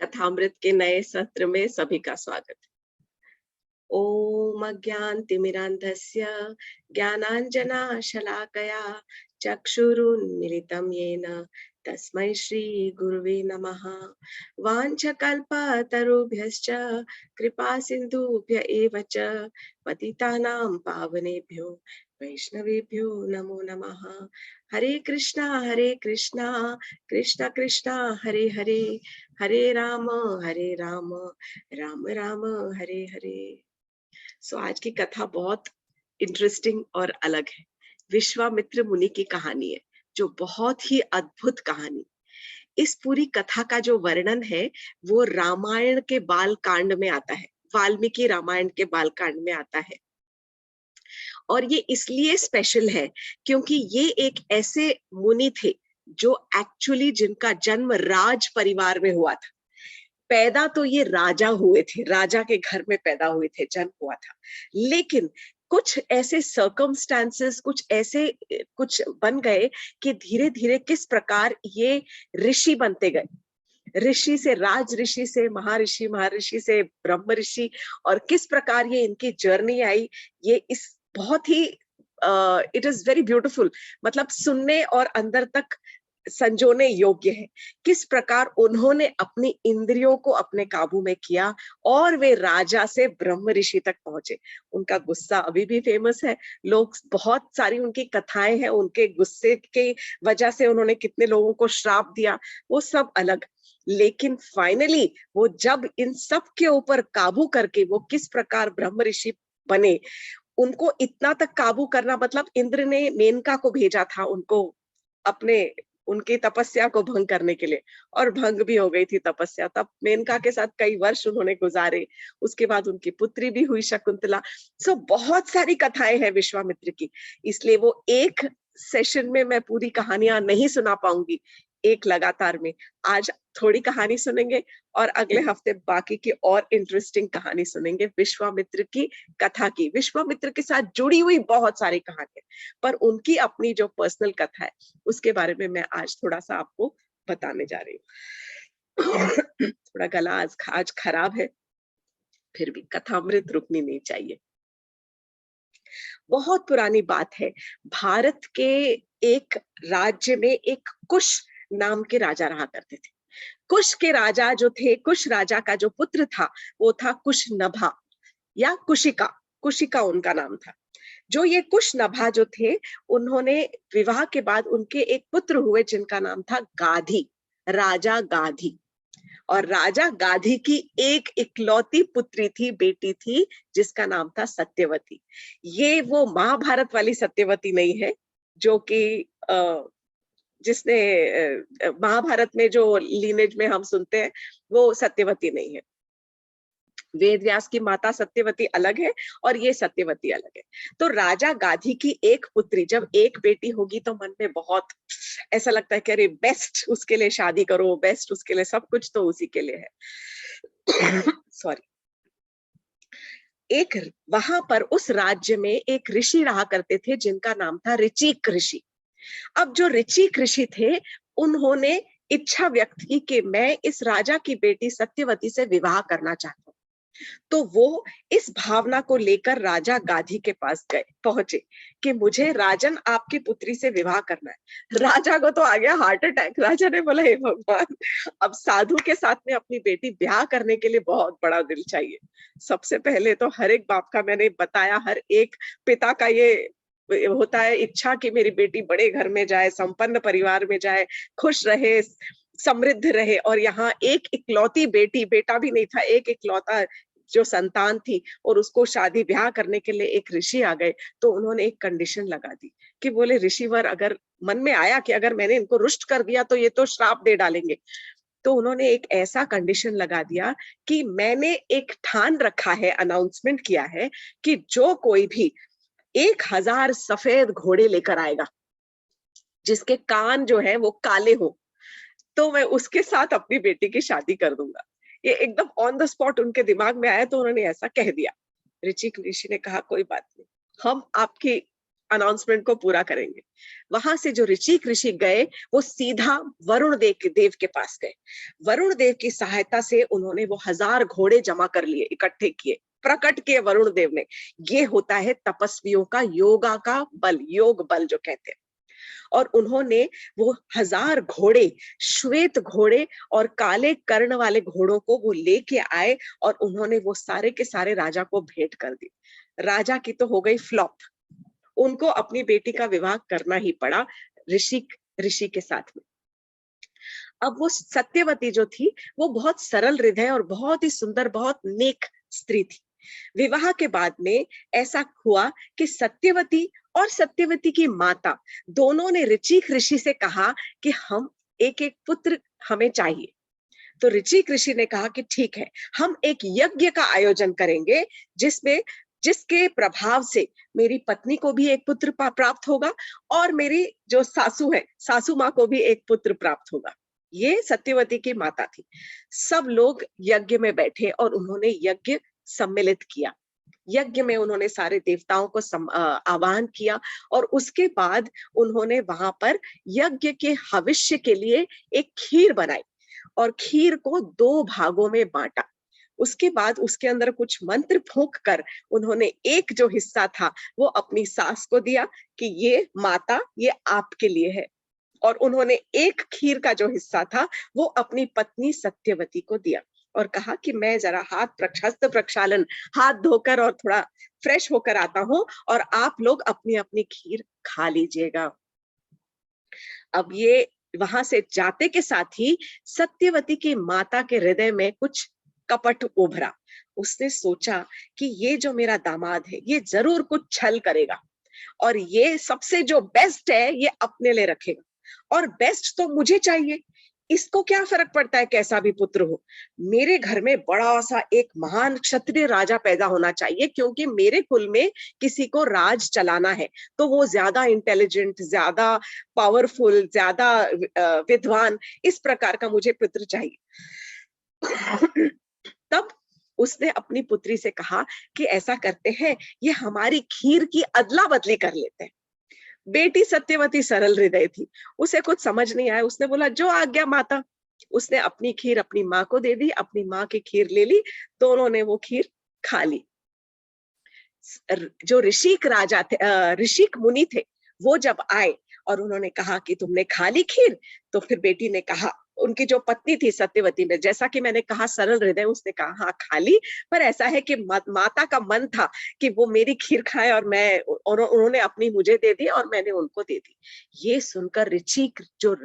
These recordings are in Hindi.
कथामृत के नए सत्र में सभी का स्वागत है। ओम अज्ञानतिमिरान्धस्य ज्ञानाञ्जनशलाकया चक्षुरुन्मिलितं येन तस्मै श्री गुरुवे नमः। वाञ्छकल्पतरुभ्यश्च कृपा सिन्धुभ्य एव च पतितानां पावनेभ्यो वैष्णवेभ्यो नमो नमः। हरे कृष्णा कृष्ण कृष्णा हरे हरे, हरे राम राम राम हरे हरे। आज की कथा बहुत इंटरेस्टिंग और अलग है। विश्वामित्र मुनि की कहानी है, जो बहुत ही अद्भुत कहानी। इस पूरी कथा का जो वर्णन है वो रामायण के बाल कांड में आता है, वाल्मीकि रामायण के बाल कांड में आता है। और ये इसलिए स्पेशल है क्योंकि ये एक ऐसे मुनि थे जो एक्चुअली जिनका जन्म राज परिवार में हुआ था। पैदा तो ये राजा हुए थे, राजा के घर में पैदा हुए थे, जन्म हुआ था। लेकिन कुछ ऐसे सर्कमस्टांसेस, कुछ बन गए कि धीरे धीरे किस प्रकार ये ऋषि बनते गए। ऋषि से राज ऋषि से महर्षि, महर्षि से ब्रह्म ऋषि, और किस प्रकार ये इनकी जर्नी आई, ये इस बहुत ही इट इज वेरी ब्यूटिफुल। मतलब सुनने और अंदर तक संजोने योग्य है। किस प्रकार उन्होंने अपनी इंद्रियों को अपने काबू में किया और वे राजा से ब्रह्म ऋषि तक पहुंचे। उनका गुस्सा अभी भी फेमस है। लोग, बहुत सारी उनकी कथाएं हैं, उनके गुस्से के वजह से उन्होंने कितने लोगों को श्राप दिया, वो सब अलग। लेकिन फाइनली वो जब इन सब के ऊपर काबू करके वो किस प्रकार ब्रह्म ऋषि बने, उनको इतना तक काबू करना, मतलब इंद्र ने मेनका को भेजा था उनको अपने उनकी तपस्या को भंग करने के लिए, और भंग भी हो गई थी तपस्या। तब मेनका के साथ कई वर्ष उन्होंने गुजारे। उसके बाद उनकी पुत्री भी हुई शकुंतला। बहुत सारी कथाएं हैं विश्वामित्र की, इसलिए वो एक सेशन में मैं पूरी कहानियां नहीं सुना पाऊंगी, एक लगातार में। आज थोड़ी कहानी सुनेंगे और अगले हफ्ते बाकी की और इंटरेस्टिंग कहानी सुनेंगे विश्वामित्र की कथा की। विश्वामित्र के साथ जुड़ी हुई बहुत सारी कहानियां, पर उनकी अपनी जो पर्सनल कथा है उसके बारे में मैं आज थोड़ा सा आपको बताने जा रही हूँ। थोड़ा गला आज खराब है, फिर भी कथामृत रुकनी नहीं चाहिए। बहुत पुरानी बात है, भारत के एक राज्य में एक कुश नाम के राजा रहा करते थे। कुश के राजा जो थे, कुश राजा का जो पुत्र था वो था कुशनभा या कुशिका। कुशिका उनका नाम था। जो ये कुशनभा जो थे, उन्होंने विवाह के बाद उनके एक पुत्र हुए जिनका नाम था गाधी, राजा गाधी। और राजा गाधी की एक इकलौती पुत्री थी, बेटी थी, जिसका नाम था सत्यवती। ये वो महाभारत वाली सत्यवती नहीं है जो कि जिसने महाभारत में जो लीनेज में हम सुनते हैं, वो सत्यवती नहीं है। वेद व्यास की माता सत्यवती अलग है और ये सत्यवती अलग है। तो राजा गाधी की एक पुत्री, जब एक बेटी होगी तो मन में बहुत ऐसा लगता है कि अरे बेस्ट उसके लिए शादी करो, बेस्ट उसके लिए सब कुछ तो उसी के लिए है। सॉरी। एक वहां पर उस राज्य में एक ऋषि रहा करते थे जिनका नाम था ऋचिक ऋषि। अब जो ऋचिक ऋषि थे, उन्होंने इच्छा व्यक्त की कि मैं इस राजा की बेटी सत्यवती से विवाह करना चाहता हूँ। तो वो इस भावना को लेकर राजा गाधी के पास पहुंचे कि मुझे राजन आपकी पुत्री से विवाह करना है। राजा को तो आ गया हार्ट अटैक। राजा ने बोला, हे भगवान, अब साधु के साथ में अपनी बेटी ब्याह करने के लिए बहुत बड़ा दिल चाहिए। सबसे पहले तो हर एक बाप का, मैंने बताया, हर एक पिता का ये होता है इच्छा कि मेरी बेटी बड़े घर में जाए, संपन्न परिवार में जाए, खुश रहे, समृद्ध रहे। और यहाँ एक इकलौती बेटी, बेटा भी नहीं था, एक इकलौता जो संतान थी, और उसको शादी ब्याह करने के लिए एक ऋषि आ गए। तो उन्होंने एक कंडीशन लगा दी कि बोले, ऋषिवर, अगर मन में आया कि अगर मैंने इनको रुष्ट कर दिया तो ये तो श्राप दे डालेंगे। तो उन्होंने एक ऐसा कंडीशन लगा दिया कि मैंने एक ठान रखा है, अनाउंसमेंट किया है कि जो कोई भी 1000 सफेद घोड़े लेकर आएगा जिसके कान जो है वो काले हो, तो मैं उसके साथ अपनी बेटी की शादी कर दूंगा। ये एकदम ऑन द स्पॉट उनके दिमाग में आया, तो उन्होंने ऐसा कह दिया। ऋचिक ऋषि ने कहा, कोई बात नहीं, हम अनाउंसमेंट को पूरा करेंगे। वहां से जो ऋषिक ऋषि गए वो सीधा वरुण देव के पास गए। वरुण देव की सहायता से उन्होंने वो 1000 घोड़े जमा कर लिए, इकट्ठे किए, प्रकट किए वरुण देव ने। ये होता है तपस्वियों का योगा का बल, योग बल जो कहते हैं। और उन्होंने वो 1000 घोड़े, श्वेत घोड़े और काले कर्ण वाले घोड़ों को वो लेके आए और उन्होंने वो सारे के सारे राजा को भेंट कर दी। राजा की तो हो गई फ्लॉप, उनको अपनी बेटी का विवाह करना ही पड़ा ऋषि के साथ में। अब वो सत्यवती जो थी वो बहुत सरल हृदय और बहुत ही सुंदर, बहुत नेक स्त्री थी। विवाह के बाद में ऐसा हुआ कि सत्यवती और सत्यवती की माता दोनों ने ऋचिक ऋषि से कहा कि हम एक एक पुत्र हमें चाहिए। तो ऋचिक ऋषि ने कहा कि ठीक है, हम एक यज्ञ का आयोजन करेंगे जिसके प्रभाव से मेरी पत्नी को भी एक पुत्र प्राप्त होगा और मेरी जो सासू है, सासू माँ को भी एक पुत्र प्राप्त होगा। ये सत्यवती की माता थी। सब लोग यज्ञ में बैठे और उन्होंने यज्ञ सम्मिलित किया। यज्ञ में उन्होंने सारे देवताओं को आह्वान किया और उसके बाद उन्होंने वहां पर यज्ञ के हविष्य के लिए एक खीर बनाई और खीर को 2 भागों में बांटा। उसके बाद उसके अंदर कुछ मंत्र फूंक कर उन्होंने एक जो हिस्सा था वो अपनी सास को दिया कि ये माता, ये आपके लिए है। और उन्होंने एक खीर का जो हिस्सा था वो अपनी पत्नी सत्यवती को दिया और कहा कि मैं जरा हस्त प्रक्षालन, हाथ धोकर और थोड़ा फ्रेश होकर आता हूं और आप लोग अपनी अपनी खीर खा लीजिएगा। अब ये वहां से जाते के साथ ही सत्यवती की माता के हृदय में कुछ कपट उभरा। उसने सोचा कि ये जो मेरा दामाद है ये जरूर कुछ छल करेगा और ये सबसे जो बेस्ट है ये अपने लिए रखेगा और बेस्ट तो मुझे चाहिए। इसको क्या फर्क पड़ता है कैसा भी पुत्र हो, मेरे घर में बड़ा सा एक महान क्षत्रिय राजा पैदा होना चाहिए क्योंकि मेरे कुल में किसी को राज चलाना है तो वो ज्यादा इंटेलिजेंट, ज्यादा पावरफुल, ज्यादा विद्वान, इस प्रकार का मुझे पुत्र चाहिए। तब उसने अपनी पुत्री से कहा कि ऐसा करते हैं, ये हमारी खीर की अदला बदली कर लेते हैं। बेटी सत्यवती सरल हृदय थी, उसे कुछ समझ नहीं आया। उसने बोला जो आज्ञा माता। उसने अपनी खीर अपनी माँ को दे दी, अपनी माँ की खीर ले ली, दोनों ने वो खीर खा ली। जो ऋषिक मुनि थे वो जब आए और उन्होंने कहा कि तुमने खा ली खीर, तो फिर बेटी ने कहा, उनकी जो पत्नी थी सत्यवती ने, जैसा कि मैंने कहा सरल हृदय, उसने कहा हाँ खा ली, पर ऐसा है कि माता का मन था कि वो मेरी खीर खाए और उन्होंने अपनी मुझे दे दी और मैंने उनको दे दी। ये सुनकर ऋचिक जो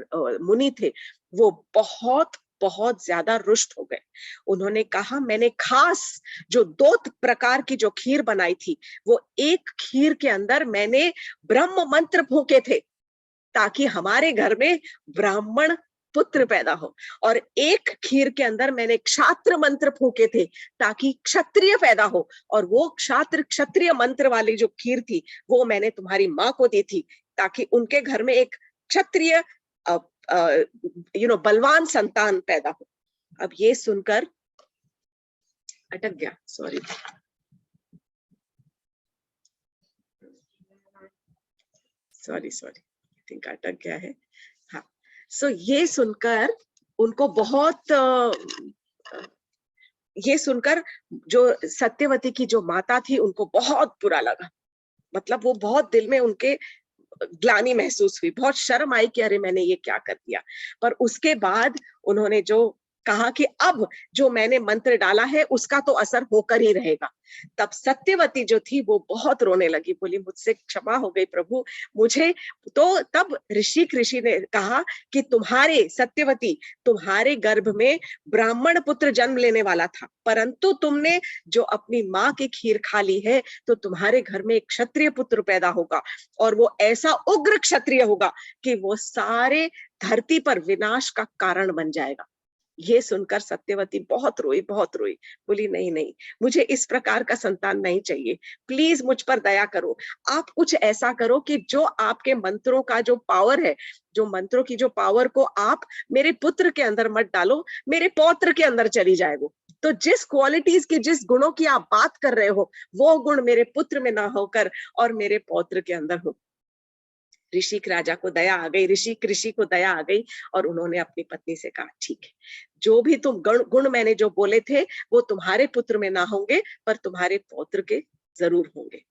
मुनि थे वो बहुत बहुत ज्यादा रुष्ट हो गए। उन्होंने कहा मैंने खास जो 2 प्रकार की जो खीर बनाई थी वो एक खीर के अंदर मैंने ब्रह्म मंत्र फूंके थे ताकि हमारे घर में ब्राह्मण पुत्र पैदा हो, और एक खीर के अंदर मैंने क्षात्र मंत्र फूके थे ताकि क्षत्रिय पैदा हो, और वो क्षत्रिय मंत्र वाली जो खीर थी वो मैंने तुम्हारी माँ को दी थी ताकि उनके घर में एक क्षत्रिय बलवान संतान पैदा हो। अब ये सुनकर अटक गया, सॉरी आई थिंक अटक गया है। हाँ, सो ये सुनकर उनको बहुत ये सुनकर जो सत्यवती की जो माता थी उनको बहुत बुरा लगा। मतलब वो बहुत दिल में उनके ग्लानि महसूस हुई, बहुत शर्म आई कि अरे मैंने ये क्या कर दिया। पर उसके बाद उन्होंने जो कहा कि अब जो मैंने मंत्र डाला है उसका तो असर होकर ही रहेगा। तब सत्यवती जो थी वो बहुत रोने लगी, बोली मुझसे क्षमा हो गई प्रभु, मुझे तो। तब ऋषि ने कहा कि तुम्हारे सत्यवती, तुम्हारे गर्भ में ब्राह्मण पुत्र जन्म लेने वाला था, परंतु तुमने जो अपनी माँ की खीर खा ली है तो तुम्हारे घर में एक क्षत्रिय पुत्र पैदा होगा, और वो ऐसा उग्र क्षत्रिय होगा कि वो सारे धरती पर विनाश का कारण बन जाएगा। ये सुनकर सत्यवती बहुत रोई, बहुत रोई, बोली नहीं नहीं, मुझे इस प्रकार का संतान नहीं चाहिए, प्लीज मुझ पर दया करो, आप कुछ ऐसा करो कि जो आपके मंत्रों का जो पावर है, जो मंत्रों की जो पावर को आप मेरे पुत्र के अंदर मत डालो, मेरे पौत्र के अंदर चली जाए वो, तो जिस क्वालिटीज की, जिस गुणों की आप बात कर रहे हो, वो गुण मेरे पुत्र में ना होकर और मेरे पौत्र के अंदर हो। ऋषि राजा को दया आ गई, ऋषि को दया आ गई और उन्होंने अपनी पत्नी से कहा, ठीक है, जो भी तुम गुण मैंने जो बोले थे वो तुम्हारे पुत्र में ना होंगे पर तुम्हारे पौत्र के जरूर होंगे।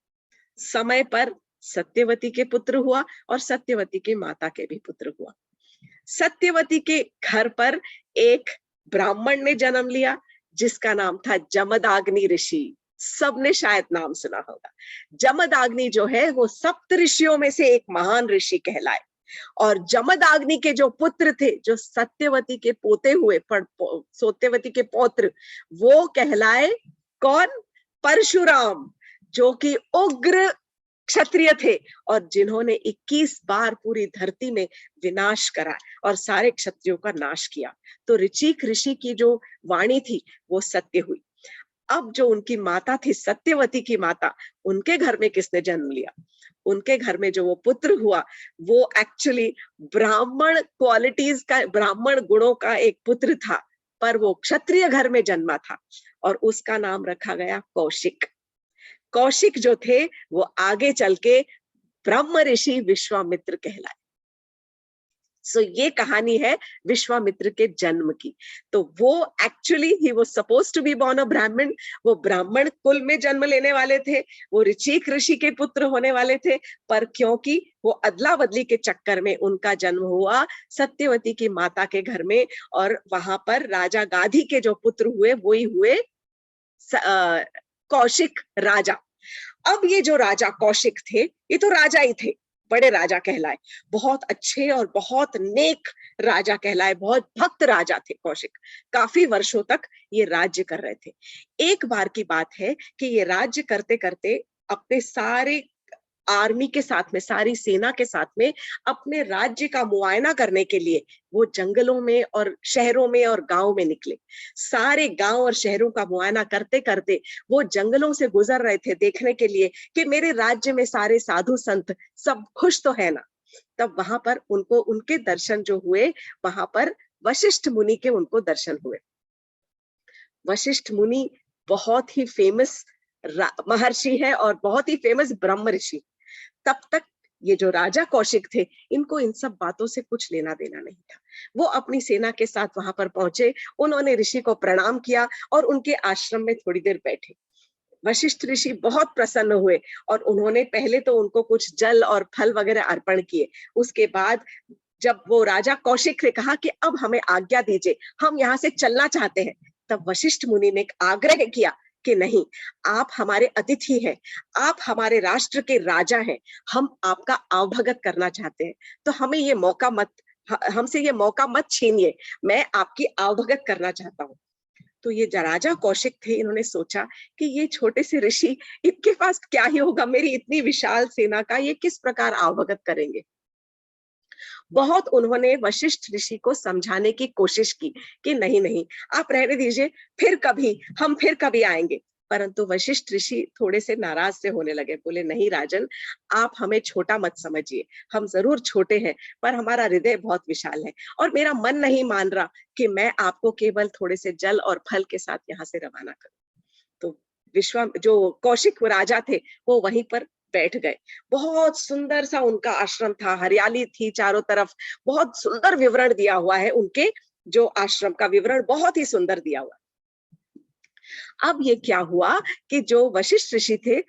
समय पर सत्यवती के पुत्र हुआ और सत्यवती की माता के भी पुत्र हुआ। सत्यवती के घर पर एक ब्राह्मण ने जन्म लिया जिसका नाम था जमदाग्नि ऋषि। सबने शायद नाम सुना होगा। जमदाग्नि जो है वो सप्त ऋषियों में से एक महान ऋषि कहलाए और जमदाग्नि के जो पुत्र थे, जो सत्यवती के पोते हुए, सत्यवती के पौत्र, वो कहलाए कौन? परशुराम, जो कि उग्र क्षत्रिय थे और जिन्होंने 21 बार पूरी धरती में विनाश करा और सारे क्षत्रियों का नाश किया। तो ऋचिक ऋषि की जो वाणी थी वो सत्य हुई। अब जो उनकी माता थी, सत्यवती की माता, उनके घर में किसने जन्म लिया? उनके घर में जो वो पुत्र हुआ वो एक्चुअली ब्राह्मण क्वालिटीज का, ब्राह्मण गुणों का एक पुत्र था, पर वो क्षत्रिय घर में जन्मा था और उसका नाम रखा गया कौशिक। कौशिक जो थे वो आगे चल के ब्रह्म ऋषि विश्वामित्र कहलाए। सो ये कहानी है विश्वामित्र के जन्म की। तो वो एक्चुअली ही वो suppose to be born a Brahmin, वो ब्राह्मण कुल में जन्म लेने वाले थे, वो ऋचिक ऋषि के पुत्र होने वाले थे, पर क्योंकि वो अदला बदली के चक्कर में उनका जन्म हुआ सत्यवती की माता के घर में और वहां पर राजा गाधी के जो पुत्र हुए वही हुए कौशिक राजा। अब ये जो राजा कौशिक थे, ये तो राजा ही थे, बड़े राजा कहलाए, बहुत अच्छे और बहुत नेक राजा कहलाए, बहुत भक्त राजा थे कौशिक। काफी वर्षों तक ये राज्य कर रहे थे। एक बार की बात है कि ये राज्य करते करते अपने सारे आर्मी के साथ में, सारी सेना के साथ में अपने राज्य का मुआयना करने के लिए वो जंगलों में और शहरों में और गांव में निकले। सारे गांव और शहरों का मुआयना करते करते वो जंगलों से गुजर रहे थे देखने के लिए कि मेरे राज्य में सारे साधु संत सब खुश तो है ना। तब वहां पर उनको उनके दर्शन जो हुए, वहां पर वशिष्ठ मुनि के उनको दर्शन हुए। वशिष्ठ मुनि बहुत ही फेमस महर्षि है और बहुत ही फेमस ब्रह्म ऋषि। तब तक ये जो राजा कौशिक थे, इनको इन सब बातों से कुछ लेना देना नहीं था। वो अपनी सेना के साथ वहां पर पहुंचे, उन्होंने ऋषि को प्रणाम किया और उनके आश्रम में थोड़ी देर बैठे। वशिष्ठ ऋषि बहुत प्रसन्न हुए और उन्होंने पहले तो उनको कुछ जल और फल वगैरह अर्पण किए। उसके बाद जब वो राजा कौशिक ने कहा कि अब हमें आज्ञा दीजिए, हम यहाँ से चलना चाहते हैं, तब वशिष्ठ मुनि ने आग्रह किया कि नहीं, आप हमारे अतिथि हैं, आप हमारे राष्ट्र के राजा हैं, हम आपका आवभगत करना चाहते हैं, तो हमें ये मौका मत, हमसे ये मौका मत छीनिए, मैं आपकी आवभगत करना चाहता हूँ। तो ये राजा कौशिक थे, इन्होंने सोचा कि ये छोटे से ऋषि, इनके पास क्या ही होगा, मेरी इतनी विशाल सेना का ये किस प्रकार आवभगत करेंगे। बहुत उन्होंने वशिष्ठ ऋषि को समझाने की कोशिश की कि नहीं नहीं, आप रहने दीजिए, हम फिर कभी आएंगे। परंतु वशिष्ठ ऋषि थोड़े से नाराज से होने लगे, बोले नहीं राजन, आप हमें छोटा मत समझिए, हम जरूर छोटे हैं पर हमारा हृदय बहुत विशाल है और मेरा मन नहीं मान रहा कि मैं आपको केवल थोड़े से जल और फल के साथ यहाँ से रवाना करूं। तो जो कौशिक राजा थे वो वहीं पर बैठ गए। बहुत सुंदर सा उनका आश्रम था, हरियाली थी चारों तरफ, बहुत सुंदर विवरण दिया हुआ है उनके, जो आश्रम का विवरण बहुत ही सुंदर दिया हुआ। अब ये क्या हुआ कि जो वशिष्ठ ऋषि थे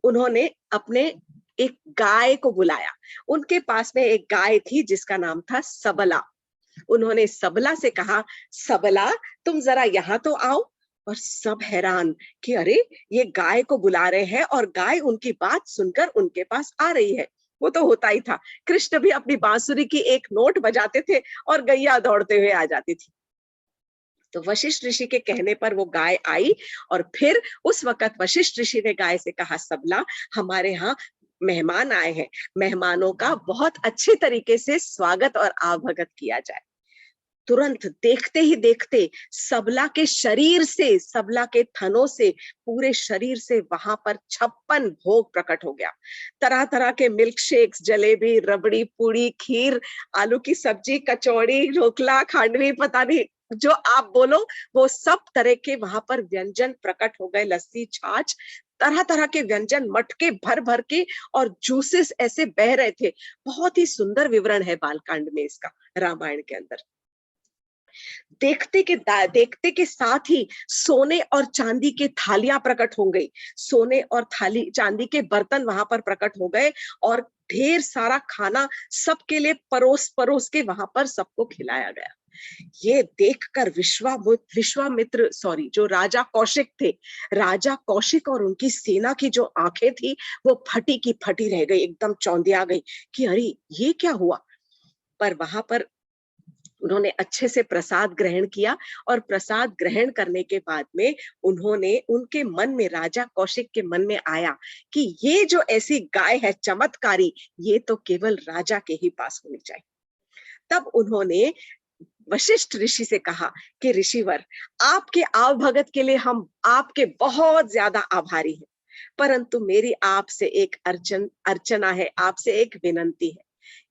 उन्होंने अपने एक गाय को बुलाया। उनके पास में एक गाय थी जिसका नाम था सबला। उन्होंने सबला से कहा, सबला तुम जरा यहाँ तो आओ। और सब हैरान कि अरे ये गाय को बुला रहे हैं और गाय उनकी बात सुनकर उनके पास आ रही है। वो तो होता ही था, कृष्ण भी अपनी बांसुरी की एक नोट बजाते थे और गैया दौड़ते हुए आ जाती थी। तो वशिष्ठ ऋषि के कहने पर वो गाय आई और फिर उस वक्त वशिष्ठ ऋषि ने गाय से कहा, सबला हमारे यहाँ मेहमान आए हैं, मेहमानों का बहुत अच्छे तरीके से स्वागत और आवभगत किया जाए। तुरंत देखते ही देखते सबला के शरीर से, सबला के थनों से, पूरे शरीर से वहां पर 56 भोग प्रकट हो गया। तरह तरह के मिल्क शेक्स, जलेबी, रबड़ी, पूड़ी, खीर, आलू की सब्जी, कचौड़ी, ढोकला, खांडवी, पता नहीं जो आप बोलो वो सब तरह के वहां पर व्यंजन प्रकट हो गए, लस्सी, छाछ, तरह तरह के व्यंजन, मटके भर भर के, और जूसेस ऐसे बह रहे थे। बहुत ही सुंदर विवरण है बालकांड में इसका, रामायण के अंदर। देखते के साथ ही सोने और चांदी के थालियां प्रकट हो गई, सोने और थाली चांदी के बर्तन वहां पर प्रकट हो गए, और ढेर सारा खाना सबके लिए परोस परोस के वहां पर सबको खिलाया गया। ये देखकर विश्वामित्र, सॉरी, जो राजा कौशिक थे, राजा कौशिक और उनकी सेना की जो आंखें थी वो फटी की फटी रह गई, एकदम चौंधिया गई कि अरे ये क्या हुआ। पर वहां पर उन्होंने अच्छे से प्रसाद ग्रहण किया, और प्रसाद ग्रहण करने के बाद में उन्होंने, उनके मन में, राजा कौशिक के मन में आया कि ये जो ऐसी गाय है चमत्कारी, ये तो केवल राजा के ही पास होनी चाहिए। तब उन्होंने वशिष्ठ ऋषि से कहा कि ऋषिवर, आपके आवभगत के लिए हम आपके बहुत ज्यादा आभारी हैं, परंतु मेरी आपसे एक अर्चना है, आपसे एक विनंती है।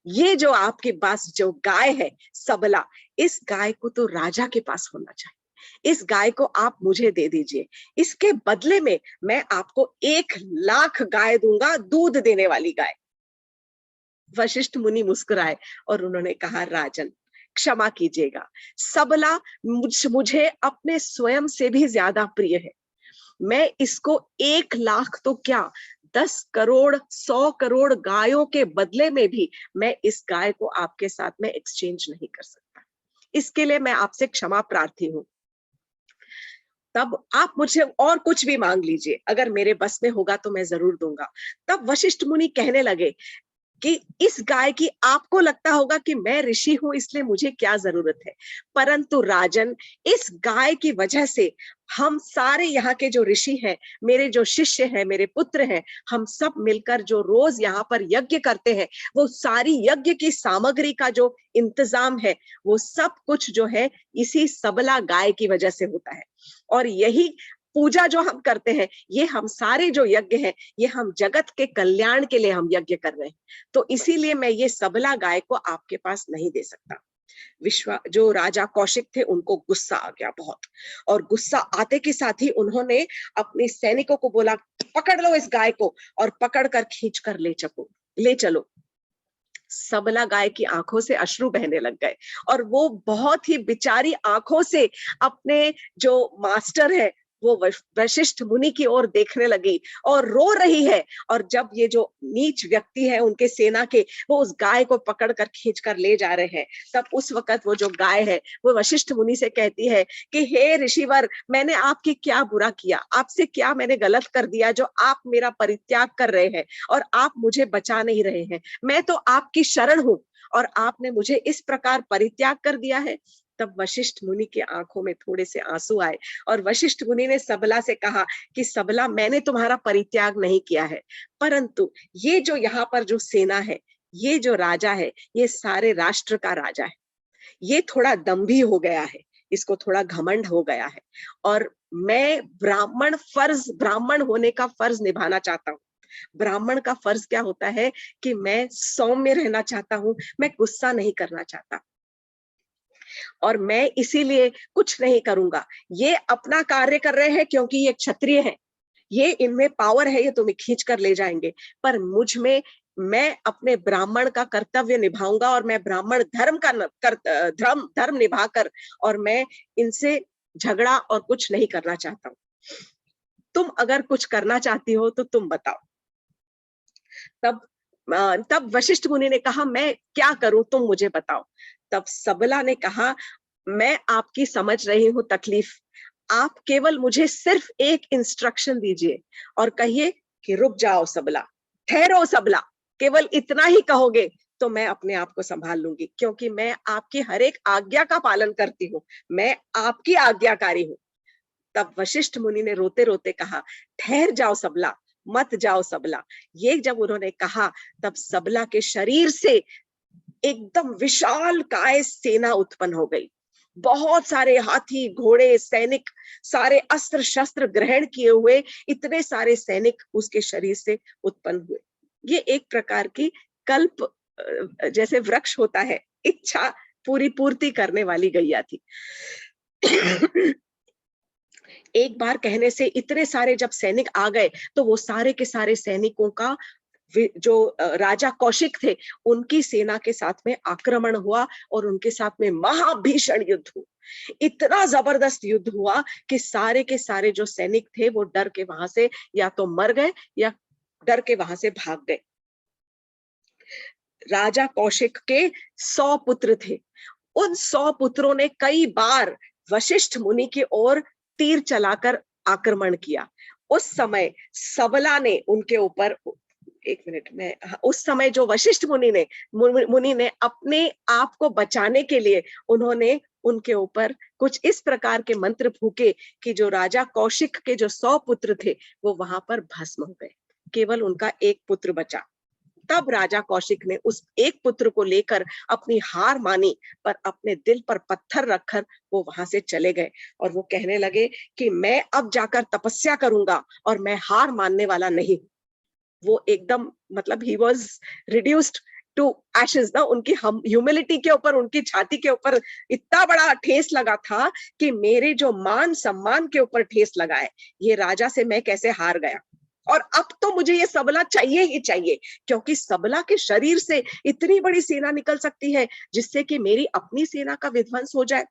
ये जो आपके पास जो गाय है सबला, इस गाय को तो राजा के पास होना चाहिए, इस गाय को आप मुझे दे दीजिए, इसके बदले में मैं आपको 1,00,000 गाय दूंगा, दूध देने वाली गाय। वशिष्ठ मुनि मुस्कुराए और उन्होंने कहा, राजन क्षमा कीजिएगा, सबला मुझे अपने स्वयं से भी ज्यादा प्रिय है। मैं इसको 1,00,000 तो क्या, 10 करोड़, 100 करोड़ गायों के बदले में भी मैं इस गाय को आपके साथ में एक्सचेंज नहीं कर सकता। इसके लिए मैं आपसे क्षमा प्रार्थी हूँ। तब आप मुझे और कुछ भी मांग लीजिए, अगर मेरे बस में होगा तो मैं जरूर दूंगा। तब वशिष्ठ मुनि कहने लगे कि इस गाय की, आपको लगता होगा कि मैं ऋषि हूं इसलिए मुझे क्या जरूरत है, परंतु राजन, इस गाय की वजह से हम सारे यहाँ के जो ऋषि हैं, मेरे जो शिष्य हैं, मेरे पुत्र हैं, हम सब मिलकर जो रोज यहाँ पर यज्ञ करते हैं, वो सारी यज्ञ की सामग्री का जो इंतजाम है, वो सब कुछ जो है इसी सबला गाय की वजह से होता है। और यही पूजा जो हम करते हैं, ये हम सारे जो यज्ञ हैं, ये हम जगत के कल्याण के लिए हम यज्ञ कर रहे हैं। तो इसीलिए मैं ये सबला गाय को आपके पास नहीं दे सकता। जो राजा कौशिक थे, उनको गुस्सा आ गया बहुत, और गुस्सा आते के साथ ही उन्होंने अपने सैनिकों को बोला, पकड़ लो इस गाय को, और पकड़ कर खींच कर ले चलो। सबला गाय की आंखों से अश्रु बहने लग गए, और वो बहुत ही बेचारी आंखों से अपने जो मास्टर है, वो वशिष्ठ मुनि की ओर देखने लगी और रो रही है। और जब ये जो नीच व्यक्ति है उनके सेना के, वो उस गाय को पकड़ कर खींच कर ले जा रहे हैं, तब उस वक्त वो जो गाय है वो वशिष्ठ मुनि से कहती है कि हे ऋषिवर, मैंने आपकी क्या बुरा किया, आपसे क्या मैंने गलत कर दिया जो आप मेरा परित्याग कर रहे हैं और आप मुझे बचा नहीं रहे हैं। मैं तो आपकी शरण हूं और आपने मुझे इस प्रकार परित्याग कर दिया है। तब वशिष्ठ मुनि की आंखों में थोड़े से आंसू आए, और वशिष्ठ मुनि ने सबला से कहा कि सबला, मैंने तुम्हारा परित्याग नहीं किया है, परंतु ये जो यहाँ पर जो सेना है, ये जो राजा है, ये सारे राष्ट्र का राजा है। ये थोड़ा दंभी हो गया है, इसको थोड़ा घमंड हो गया है, और मैं ब्राह्मण होने का फर्ज निभाना चाहता हूँ। ब्राह्मण का फर्ज क्या होता है कि मैं सौम्य रहना चाहता हूँ, मैं गुस्सा नहीं करना चाहता, और मैं इसीलिए कुछ नहीं करूंगा। ये अपना कार्य कर रहे हैं क्योंकि ये क्षत्रिय है, ये इनमें पावर है, ये तुम्हें खींच कर ले जाएंगे, पर मुझ में, मैं अपने ब्राह्मण का कर्तव्य निभाऊंगा, और मैं ब्राह्मण धर्म निभाकर, और मैं इनसे झगड़ा और कुछ नहीं करना चाहता हूँ। तुम अगर कुछ करना चाहती हो तो तुम बताओ। तब तब वशिष्ठ मुनि ने कहा, मैं क्या करूं, तुम मुझे बताओ। तब सबला ने कहा, मैं आपकी समझ रही हूँ तकलीफ, आप केवल मुझे सिर्फ एक इंस्ट्रक्शन दीजिए और कहिए कि रुक जाओ सबला, ठहरो सबला, केवल इतना ही कहोगे तो मैं अपने आप को संभाल लूंगी, क्योंकि मैं आपकी हर एक आज्ञा का पालन करती हूँ, मैं आपकी आज्ञाकारी हूँ। तब वशिष्ठ मुनि ने रोते रोते कहा, ठहर जाओ सबला, मत जाओ सबला। ये जब उन्होंने कहा, तब सबला के शरीर से एकदम विशाल काय सेना उत्पन्न हो गई। बहुत सारे हाथी, घोड़े, सैनिक, सारे अस्त्र शस्त्र ग्रहण किए हुए इतने सारे सैनिक उसके शरीर से उत्पन्न हुए। ये एक प्रकार की कल्प, जैसे वृक्ष होता है, इच्छा पूरी पूर्ति करने वाली गैया थी। एक बार कहने से इतने सारे जब सैनिक आ गए, तो वो सारे के सारे सैनिकों का जो राजा कौशिक थे, उनकी सेना के साथ में आक्रमण हुआ और उनके साथ में महाभीषण युद्ध हुआ। इतना जबरदस्त युद्ध हुआ कि सारे के सारे जो सैनिक थे वो डर के वहां से या तो मर गए या डर के वहां से भाग गए। राजा कौशिक के 100 पुत्र थे। उन 100 पुत्रों ने कई बार वशिष्ठ मुनि की ओर तीर चलाकर आक्रमण किया। उस समय सबला ने उनके ऊपर, एक मिनट में, उस समय जो वशिष्ठ मुनि ने अपने आप को बचाने के लिए उन्होंने उनके ऊपर कुछ इस प्रकार के मंत्र फूके कि जो राजा कौशिक के जो 100 पुत्र थे वो वहां पर भस्म हो गए। केवल उनका एक पुत्र बचा। तब राजा कौशिक ने उस एक पुत्र को लेकर अपनी हार मानी, पर अपने दिल पर पत्थर रखकर वो वहां से चले गए और वो कहने लगे कि मैं अब जाकर तपस्या करूंगा और मैं हार मानने वाला नहीं। वो एकदम, मतलब ही वॉज रिड्यूस्ड टू एशेस ना। उनकी हम ह्यूमिलिटी के ऊपर, उनकी छाती के ऊपर इतना बड़ा ठेस लगा था कि मेरे जो मान सम्मान के ऊपर ठेस लगा है, ये राजा से मैं कैसे हार गया, और अब तो मुझे ये सबला चाहिए ही चाहिए, क्योंकि सबला के शरीर से इतनी बड़ी सेना निकल सकती है जिससे कि मेरी अपनी सेना का विध्वंस हो जाए।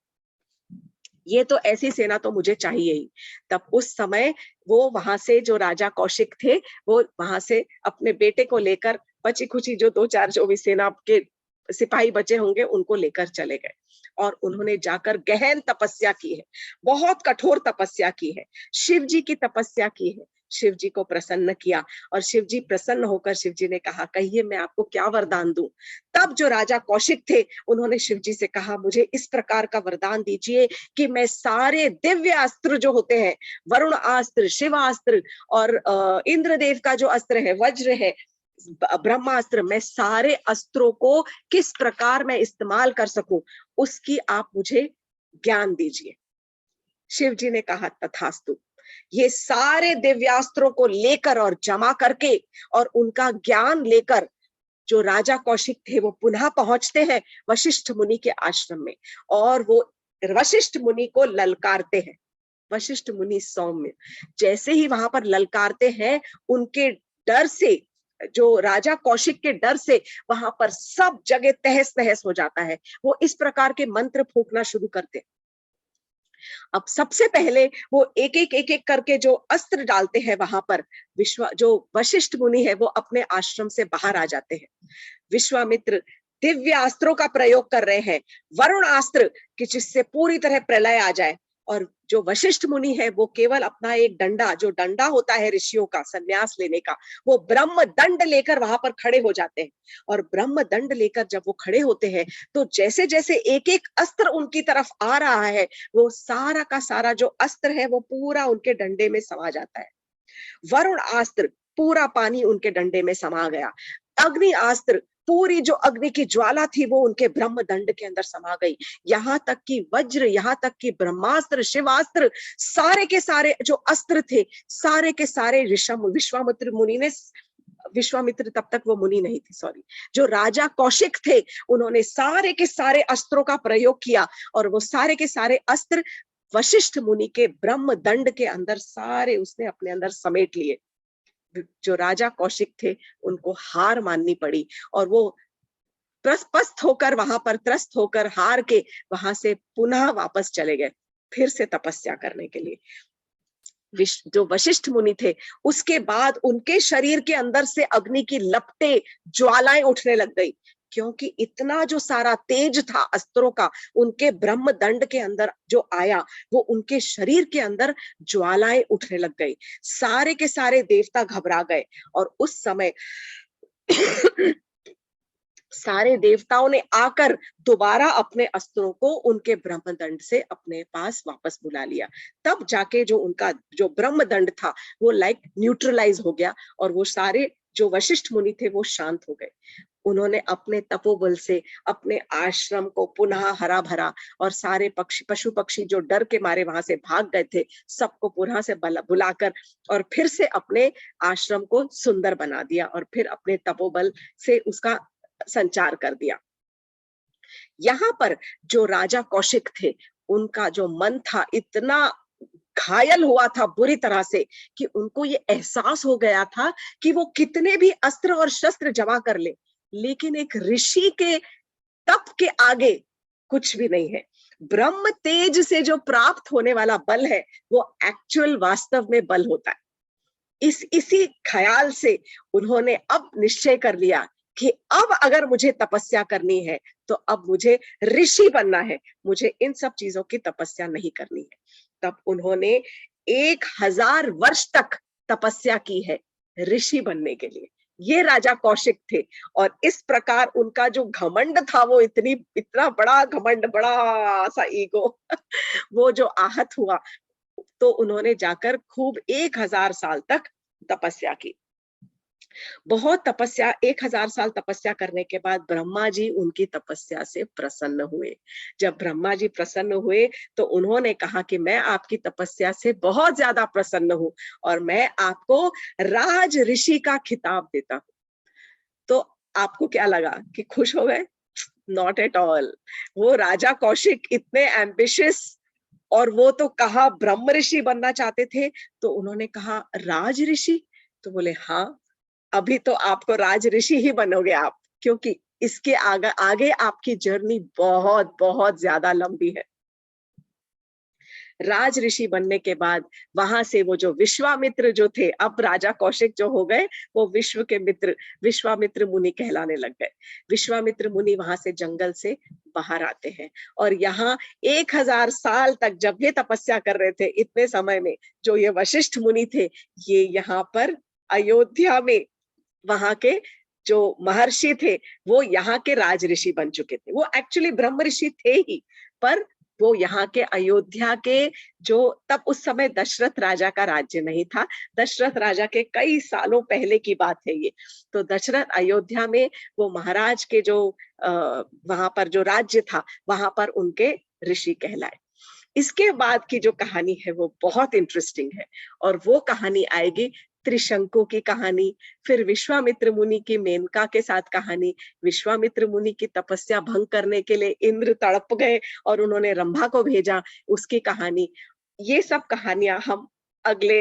ये तो ऐसी सेना तो मुझे चाहिए ही। तब उस समय वो वहां से, जो राजा कौशिक थे, वो वहां से अपने बेटे को लेकर बची खुची जो 2-4 जो भी सेना के सिपाही बचे होंगे उनको लेकर चले गए और उन्होंने जाकर गहन तपस्या की है, बहुत कठोर तपस्या की है, शिव जी की तपस्या की है, शिव जी को प्रसन्न किया और शिव जी प्रसन्न होकर शिव जी ने कहा, कहिए मैं आपको क्या वरदान दूं। तब जो राजा कौशिक थे उन्होंने शिव जी से कहा, मुझे इस प्रकार का वरदान दीजिए कि मैं सारे दिव्य अस्त्र जो होते हैं, वरुण अस्त्र, शिवास्त्र और इंद्रदेव का जो अस्त्र है, वज्र है, ब्रह्मास्त्र, मैं सारे अस्त्रों को किस प्रकार मैं इस्तेमाल कर सकूं, उसकी आप मुझे ज्ञान दीजिए। शिव जी ने कहा, तथास्तु। ये सारे दिव्यास्त्रों को लेकर और जमा करके और उनका ज्ञान लेकर जो राजा कौशिक थे वो पुनः पहुंचते हैं वशिष्ठ मुनि के आश्रम में और वो वशिष्ठ मुनि को ललकारते हैं। वशिष्ठ मुनि सौम्य जैसे ही वहां पर ललकारते हैं, उनके डर से, जो राजा कौशिक के डर से वहां पर सब जगह तहस नहस हो जाता है। वो इस प्रकार के मंत्र फूकना शुरू करते। अब सबसे पहले वो एक एक करके जो अस्त्र डालते हैं वहां पर, जो वशिष्ठ मुनि है वो अपने आश्रम से बाहर आ जाते हैं। विश्वामित्र दिव्य अस्त्रों का प्रयोग कर रहे हैं, वरुण अस्त्र कि जिससे पूरी तरह प्रलय आ जाए, और जो वशिष्ठ मुनि है वो केवल अपना एक डंडा, जो डंडा होता है ऋषियों का संन्यास लेने का, वो ब्रह्म दंड लेकर वहां पर खड़े हो जाते हैं। और ब्रह्म दंड लेकर जब वो खड़े होते हैं तो जैसे जैसे एक एक अस्त्र उनकी तरफ आ रहा है, वो सारा का सारा जो अस्त्र है वो पूरा उनके डंडे में समा जाता है। वरुण अस्त्र, पूरा पानी उनके डंडे में समा गया। अग्नि अस्त्र, पूरी जो अग्नि की ज्वाला थी वो उनके ब्रह्म दंड के अंदर समा गई। यहाँ तक कि वज्र, यहाँ तक कि ब्रह्मास्त्र, शिवास्त्र, सारे के सारे जो अस्त्र थे, सारे के सारे विश्वामित्र मुनि ने, विश्वामित्र तब तक वो मुनि नहीं थे, सॉरी, जो राजा कौशिक थे, उन्होंने सारे के सारे अस्त्रों का प्रयोग किया और वो सारे के सारे अस्त्र वशिष्ठ मुनि के ब्रह्म दंड के अंदर सारे उसने अपने अंदर समेट लिए। जो राजा कौशिक थे उनको हार माननी पड़ी और वो त्रस्त होकर, वहां पर त्रस्त होकर हार के वहां से पुनः वापस चले गए, फिर से तपस्या करने के लिए। जो वशिष्ठ मुनि थे, उसके बाद उनके शरीर के अंदर से अग्नि की लपटें, ज्वालाएं उठने लग गई, क्योंकि इतना जो सारा तेज था अस्त्रों का उनके ब्रह्म दंड के अंदर जो आया, वो उनके शरीर के अंदर ज्वालाएं उठने लग गई। सारे के सारे देवता घबरा गए और उस समय सारे देवताओं ने आकर दोबारा अपने अस्त्रों को उनके ब्रह्मदंड से अपने पास वापस बुला लिया। तब जाके जो उनका जो ब्रह्मदंड था वो लाइक न्यूट्रलाइज हो गया और वो सारे जो वशिष्ठ मुनि थे वो शांत हो गए। उन्होंने अपने तपोबल से अपने आश्रम को पुनः हरा भरा और सारे पक्षी, पशु पक्षी जो डर के मारे वहां से भाग गए थे, सबको पुनः से बुलाकर और फिर से अपने आश्रम को सुंदर बना दिया और फिर अपने तपोबल से उसका संचार कर दिया। यहाँ पर जो राजा कौशिक थे उनका जो मन था इतना घायल हुआ था बुरी तरह से कि उनको ये एहसास हो गया था कि वो कितने भी अस्त्र और शस्त्र जमा कर ले, लेकिन एक ऋषि के तप के आगे कुछ भी नहीं है। ब्रह्म तेज से जो प्राप्त होने वाला बल है वो एक्चुअल वास्तव में बल होता है। इसी ख्याल से उन्होंने अब निश्चय कर लिया कि अब अगर मुझे तपस्या करनी है तो अब मुझे ऋषि बनना है, मुझे इन सब चीजों की तपस्या नहीं करनी है। तब उन्होंने 1000 वर्ष तक तपस्या की है ऋषि बनने के लिए। ये राजा कौशिक थे और इस प्रकार उनका जो घमंड था वो इतना बड़ा घमंड, बड़ा सा ईगो वो जो आहत हुआ, तो उन्होंने जाकर खूब 1000 साल तक तपस्या की। बहुत तपस्या, 1000 साल तपस्या करने के बाद ब्रह्मा जी उनकी तपस्या से प्रसन्न हुए। जब ब्रह्मा जी प्रसन्न हुए तो उन्होंने कहा कि मैं आपकी तपस्या से बहुत ज्यादा प्रसन्न हूं और मैं आपको राज ऋषि का खिताब देता हूं। तो आपको क्या लगा कि खुश हो गए? Not at all. वो राजा कौशिक इतने एम्बिशियस, और वो तो कहा ब्रह्म ऋषि बनना चाहते थे, तो उन्होंने कहा राज ऋषि? तो बोले हाँ, अभी तो आपको राज ऋषि ही बनोगे आप, क्योंकि इसके आगे आगे आपकी जर्नी बहुत बहुत ज्यादा लंबी है। राज ऋषि बनने के बाद वहां से वो जो विश्वामित्र जो थे, अब राजा कौशिक जो हो गए वो विश्व के मित्र, विश्वामित्र मुनि कहलाने लग गए। विश्वामित्र मुनि वहां से जंगल से बाहर आते हैं और यहाँ 1000 साल तक जब ये तपस्या कर रहे थे, इतने समय में जो ये वशिष्ठ मुनि थे, ये यहाँ पर अयोध्या में वहां के जो महर्षि थे वो यहाँ के राज ऋषि बन चुके थे। वो एक्चुअली ब्रह्म ऋषि थे ही, पर वो यहाँ के अयोध्या के जो, तब उस समय दशरथ राजा का राज्य नहीं था, दशरथ राजा के कई सालों पहले की बात है ये। तो दशरथ अयोध्या में वो महाराज के जो वहां पर जो राज्य था वहां पर उनके ऋषि कहलाए। इसके बाद की जो कहानी है वो बहुत इंटरेस्टिंग है और वो कहानी आएगी त्रिशंकु की कहानी, फिर विश्वामित्र मुनि की मेनका के साथ कहानी। विश्वामित्र मुनि की तपस्या भंग करने के लिए इंद्र तड़प गए और उन्होंने रंभा को भेजा, उसकी कहानी। ये सब कहानियां हम अगले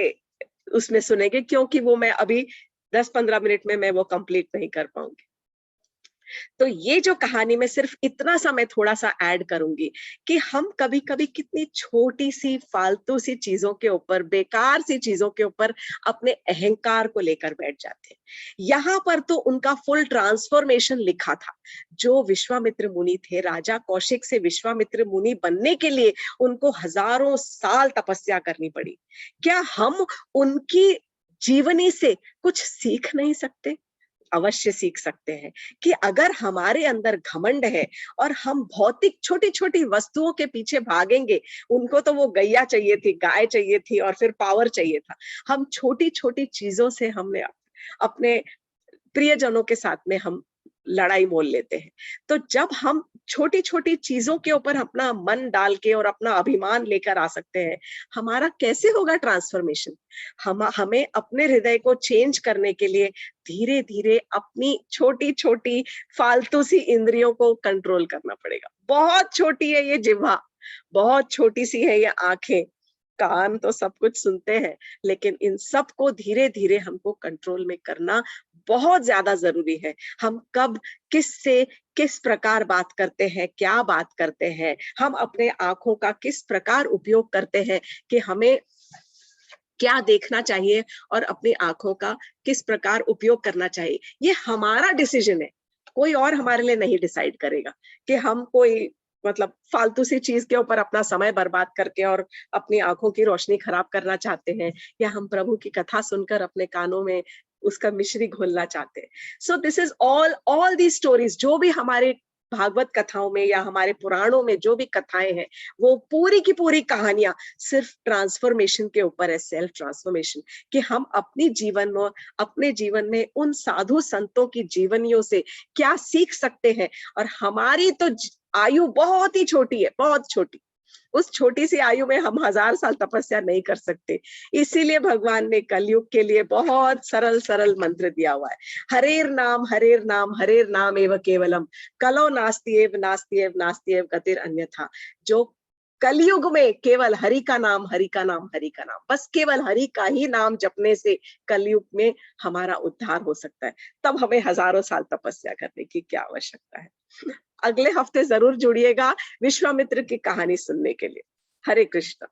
उसमें सुनेंगे, क्योंकि वो मैं अभी 10-15 मिनट में मैं वो कंप्लीट नहीं कर पाऊंगी। तो ये जो कहानी में सिर्फ इतना सा मैं थोड़ा सा ऐड करूंगी कि हम कभी कभी कितनी छोटी सी फालतू सी चीजों के ऊपर, बेकार सी चीजों के ऊपर अपने अहंकार को लेकर बैठ जाते हैं। यहाँ पर तो उनका फुल ट्रांसफॉर्मेशन लिखा था। जो विश्वामित्र मुनि थे, राजा कौशिक से विश्वामित्र मुनि बनने के लिए उनको हजारों साल तपस्या करनी पड़ी। क्या हम उनकी जीवनी से कुछ सीख नहीं सकते? अवश्य सीख सकते हैं कि अगर हमारे अंदर घमंड है और हम भौतिक छोटी छोटी वस्तुओं के पीछे भागेंगे, उनको तो वो गैया चाहिए थी, गाय चाहिए थी और फिर पावर चाहिए था। हम छोटी छोटी चीजों से हमने अपने प्रियजनों के साथ में हम लड़ाई मोल लेते हैं। तो जब हम छोटी छोटी चीजों के ऊपर अपना मन डाल के और अपना अभिमान लेकर आ सकते हैं, हमारा कैसे होगा ट्रांसफॉर्मेशन? हमें अपने हृदय को चेंज करने के लिए धीरे धीरे अपनी छोटी छोटी फालतू सी इंद्रियों को कंट्रोल करना पड़ेगा। बहुत छोटी है ये जिह्वा, बहुत छोटी सी है ये आंखें, कान तो सब कुछ सुनते हैं, लेकिन इन सब को धीरे धीरे हमको कंट्रोल में करना बहुत ज्यादा जरूरी है। हम कब किससे किस प्रकार बात करते हैं, क्या बात करते हैं, हम अपने आंखों का किस प्रकार उपयोग करते हैं कि हमें क्या देखना चाहिए और अपनी आंखों का किस प्रकार उपयोग करना चाहिए, ये हमारा डिसीजन है। कोई और हमारे लिए नहीं डिसाइड करेगा कि हम कोई मतलब फालतू सी चीज के ऊपर अपना समय बर्बाद करके और अपनी आंखों की रोशनी खराब करना चाहते हैं, या हम प्रभु की कथा सुनकर अपने कानों में उसका मिश्री घोलना चाहते हैं। So this is all the stories जो भी हमारे भागवत कथाओं में या हमारे पुराणों में जो भी कथाएं हैं, वो पूरी की पूरी कहानियां सिर्फ ट्रांसफॉर्मेशन के ऊपर है, सेल्फ ट्रांसफॉर्मेशन, कि हम अपने जीवन में उन साधु संतों की जीवनियों से क्या सीख सकते हैं। और हमारी तो आयु बहुत ही छोटी है, बहुत छोटी। उस छोटी सी आयु में हम 1000 साल तपस्या नहीं कर सकते। इसीलिए भगवान ने कलयुग के लिए बहुत सरल सरल मंत्र दिया हुआ है। हरेर नाम एव केवलम, कलो नास्ति एव गतिर अन्यथा। जो कलयुग में केवल हरि का नाम, हरि का नाम, हरि का नाम, बस केवल हरि का ही नाम जपने से कलयुग में हमारा उद्धार हो सकता है। तब हमें हजारों साल तपस्या करने की क्या आवश्यकता है। अगले हफ्ते जरूर जुड़िएगा विश्वामित्र की कहानी सुनने के लिए। हरे कृष्ण।